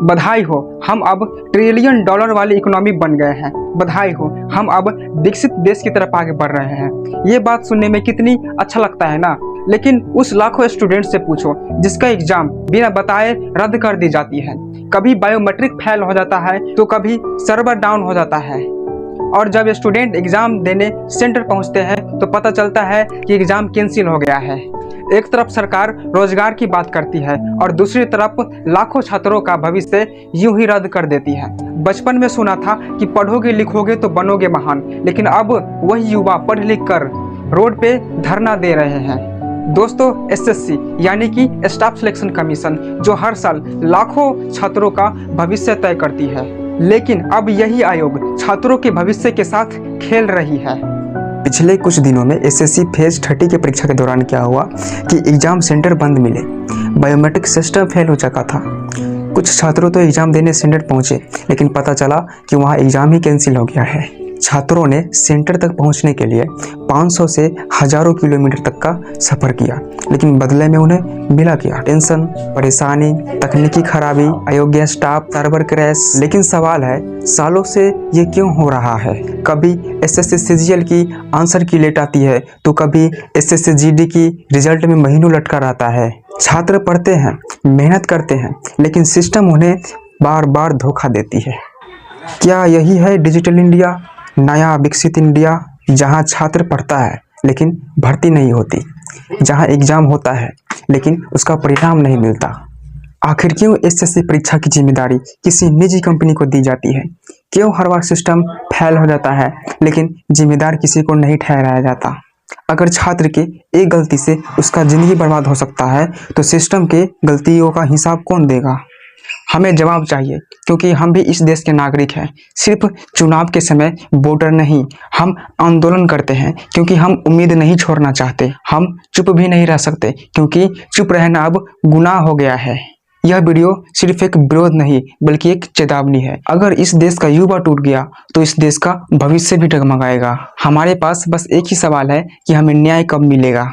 बधाई हो, हम अब ट्रिलियन डॉलर वाली इकोनॉमी बन गए हैं। बधाई हो, हम अब विकसित देश की तरफ आगे बढ़ रहे हैं। ये बात सुनने में कितनी अच्छा लगता है ना। लेकिन उस लाखों स्टूडेंट से पूछो जिसका एग्जाम बिना बताए रद्द कर दी जाती है। कभी बायोमेट्रिक फेल हो जाता है तो कभी सर्वर डाउन हो जाता है। और जब स्टूडेंट एग्जाम देने सेंटर पहुंचते हैं तो पता चलता है कि एग्जाम कैंसिल हो गया है। एक तरफ सरकार रोजगार की बात करती है और दूसरी तरफ लाखों छात्रों का भविष्य यूं ही रद्द कर देती है। बचपन में सुना था कि पढ़ोगे लिखोगे तो बनोगे महान, लेकिन अब वही युवा पढ़ लिख कर रोड पे धरना दे रहे हैं। दोस्तों, एसएससी यानी कि स्टाफ सिलेक्शन कमीशन जो हर साल लाखों छात्रों का भविष्य तय करती है, लेकिन अब यही आयोग छात्रों के भविष्य के साथ खेल रही है। पिछले कुछ दिनों में एसएससी फेज 30 की परीक्षा के दौरान क्या हुआ कि एग्जाम सेंटर बंद मिले, बायोमेट्रिक सिस्टम फेल हो चुका था। कुछ छात्रों तो एग्जाम देने सेंटर पहुंचे, लेकिन पता चला कि वहां एग्जाम ही कैंसिल हो गया है। छात्रों ने सेंटर तक पहुंचने के लिए 500 से हजारों किलोमीटर तक का सफर किया, लेकिन बदले में उन्हें मिला क्या? टेंशन, परेशानी, तकनीकी खराबी, अयोग्य स्टाफ, सर्वर क्रैश। लेकिन सवाल है, सालों से ये क्यों हो रहा है? कभी एसएससी सीजीएल की आंसर की लेट आती है तो कभी एसएससी जीडी की रिजल्ट में महीनों लटका रहता है। छात्र पढ़ते हैं, मेहनत करते हैं, लेकिन सिस्टम उन्हें बार बार धोखा देती है। क्या यही है डिजिटल इंडिया, नया विकसित इंडिया, जहां छात्र पढ़ता है लेकिन भर्ती नहीं होती, जहां एग्जाम होता है लेकिन उसका परिणाम नहीं मिलता? आखिर क्यों एसएससी परीक्षा की जिम्मेदारी किसी निजी कंपनी को दी जाती है? क्यों हर बार सिस्टम फेल हो जाता है लेकिन जिम्मेदार किसी को नहीं ठहराया जाता? अगर छात्र के एक गलती से उसका जिंदगी बर्बाद हो सकता है तो सिस्टम के गलतियों का हिसाब कौन देगा? हमें जवाब चाहिए, क्योंकि हम भी इस देश के नागरिक हैं। सिर्फ चुनाव के समय वोटर नहीं, हम आंदोलन करते हैं क्योंकि हम उम्मीद नहीं छोड़ना चाहते। हम चुप भी नहीं रह सकते क्योंकि चुप रहना अब गुनाह हो गया है। यह वीडियो सिर्फ एक विरोध नहीं बल्कि एक चेतावनी है। अगर इस देश का युवा टूट गया तो इस देश का भविष्य भी डगमगाएगा। हमारे पास बस एक ही सवाल है कि हमें न्याय कब मिलेगा।